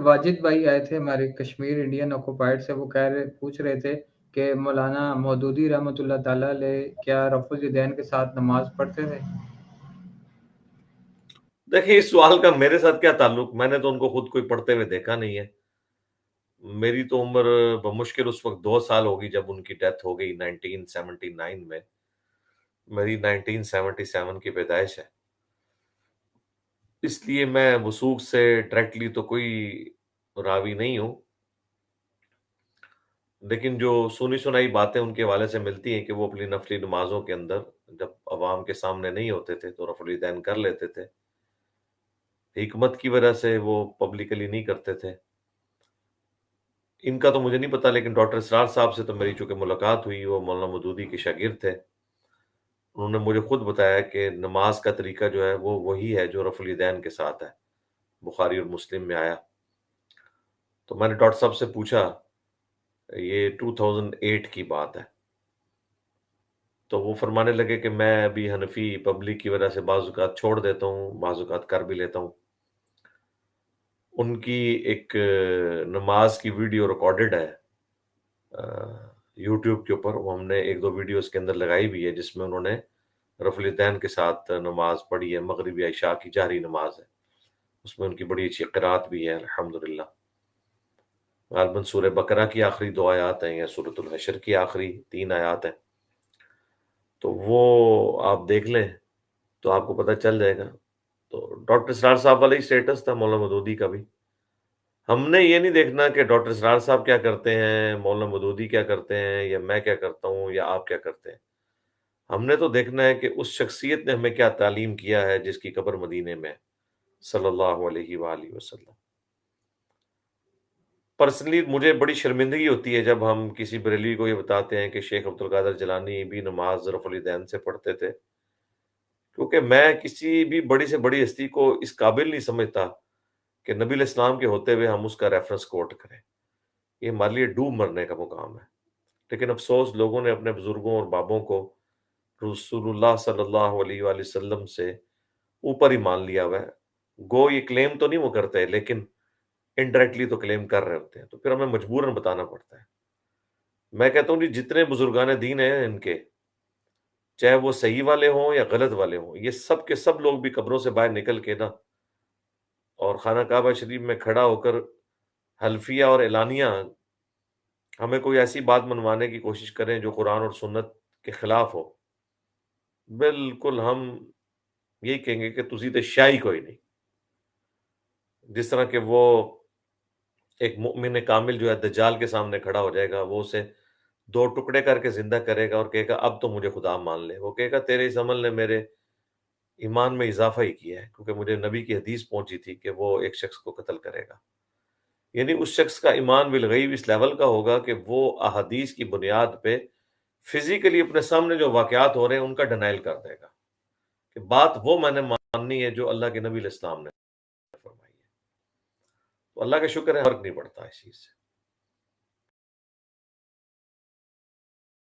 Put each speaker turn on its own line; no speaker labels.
واجد بھائی آئے تھے ہمارے کشمیر انڈین آکوپائڈ سے، وہ پوچھ رہے تھے کہ مولانا مودودی رحمۃ اللہ تعالیٰ علیہ کیا رفع الیدین کے ساتھ نماز پڑھتے تھے؟
دیکھیں اس سوال کا میرے ساتھ کیا تعلق، میں نے تو ان کو خود کوئی پڑھتے ہوئے دیکھا نہیں ہے. میری تو عمر بمشکل اس وقت 2 سال ہوگی جب ان کی ڈیتھ ہو گئی 1979 میں. میری 1977 کی پیدائش ہے، اس لیے میں وثوق سے ڈائریکٹلی تو کوئی راوی نہیں ہوں، لیکن جو سنی سنائی باتیں ان کے حوالے سے ملتی ہیں کہ وہ اپنی نفلی نمازوں کے اندر جب عوام کے سامنے نہیں ہوتے تھے تو رفع الیدین کر لیتے تھے. حکمت کی وجہ سے وہ پبلکلی نہیں کرتے تھے. ان کا تو مجھے نہیں پتا، لیکن ڈاکٹر اسرار صاحب سے تو میری چونکہ ملاقات ہوئی، وہ مولانا مودودی کے شاگرد تھے. انہوں نے مجھے خود بتایا کہ نماز کا طریقہ جو ہے وہ وہی ہے جو رفع الیدین کے ساتھ ہے، بخاری اور مسلم میں آیا. تو میں نے ڈاکٹر صاحب سے پوچھا، یہ 2008 کی بات ہے، تو وہ فرمانے لگے کہ میں ابھی حنفی پبلک کی وجہ سے بعض اوقات چھوڑ دیتا ہوں، بعض اوقات کر بھی لیتا ہوں. ان کی ایک نماز کی ویڈیو ریکارڈڈ ہے یوٹیوب کے اوپر، وہ ہم نے 1-2 ویڈیوز کے اندر لگائی بھی ہے، جس میں انہوں نے رفع الیدین کے ساتھ نماز پڑھی ہے. مغربی عشاء کی جہری نماز ہے، اس میں ان کی بڑی اچھی قرات بھی ہے الحمدللہ. غالباً سورہ بقرہ کی آخری 2 آیات ہیں یا سورۃ الحشر کی آخری 3 آیات ہیں، تو وہ آپ دیکھ لیں تو آپ کو پتہ چل جائے گا. تو ڈاکٹر اسرار صاحب والا ہی اسٹیٹس تھا مولانا مودودی کا بھی. ہم نے یہ نہیں دیکھنا کہ ڈاکٹر اسرار صاحب کیا کرتے ہیں، مولانا مودودی کیا کرتے ہیں، یا میں کیا کرتا ہوں، یا آپ کیا کرتے ہیں. ہم نے تو دیکھنا ہے کہ اس شخصیت نے ہمیں کیا تعلیم کیا ہے جس کی قبر مدینے میں صلی اللہ علیہ وآلہ وسلم. پرسنلی مجھے بڑی شرمندگی ہوتی ہے جب ہم کسی بریلوی کو یہ بتاتے ہیں کہ شیخ عبد القادر جیلانی بھی نماز رفع الیدین سے پڑھتے تھے، کیونکہ میں کسی بھی بڑی سے بڑی ہستی کو اس قابل نہیں سمجھتا کہ نبی علیہ السلام کے ہوتے ہوئے ہم اس کا ریفرنس کوٹ کریں. یہ ہمارے لیے ڈوب مرنے کا مقام ہے. لیکن افسوس لوگوں نے اپنے بزرگوں اور بابوں کو رسول اللہ صلی اللہ علیہ وآلہ وسلم سے اوپر ہی مان لیا ہوا ہے. گو یہ کلیم تو نہیں وہ کرتے، لیکن انڈائریکٹلی تو کلیم کر رہے ہوتے ہیں، تو پھر ہمیں مجبوراً بتانا پڑتا ہے. میں کہتا ہوں جی جتنے بزرگان دین ہیں ان کے، چاہے وہ صحیح والے ہوں یا غلط والے ہوں، یہ سب کے سب لوگ بھی قبروں سے باہر نکل کے نا اور خانہ کعبہ شریف میں کھڑا ہو کر حلفیہ اور اعلانیہ ہمیں کوئی ایسی بات منوانے کی کوشش کریں جو قرآن اور سنت کے خلاف ہو، بالکل ہم یہی کہیں گے کہ تسی تے شاہی کوئی نہیں. جس طرح کہ وہ ایک مؤمن کامل جو ہے دجال کے سامنے کھڑا ہو جائے گا، وہ اسے 2 ٹکڑے کر کے زندہ کرے گا اور کہے گا اب تو مجھے خدا مان لے. وہ کہے گا تیرے اس عمل نے میرے ایمان میں اضافہ ہی کیا ہے، کیونکہ مجھے نبی کی حدیث پہنچی تھی کہ وہ ایک شخص کو قتل کرے گا. یعنی اس شخص کا ایمان بالغیب اس لیول کا ہوگا کہ وہ احادیث کی بنیاد پہ فزیکلی اپنے سامنے جو واقعات ہو رہے ہیں ان کا ڈینائل کر دے گا کہ بات وہ میں نے ماننی ہے جو اللہ کے نبی علیہ السلام نے فرمائی ہے. تو اللہ کا شکر ہے فرق نہیں پڑتا اس چیز سے.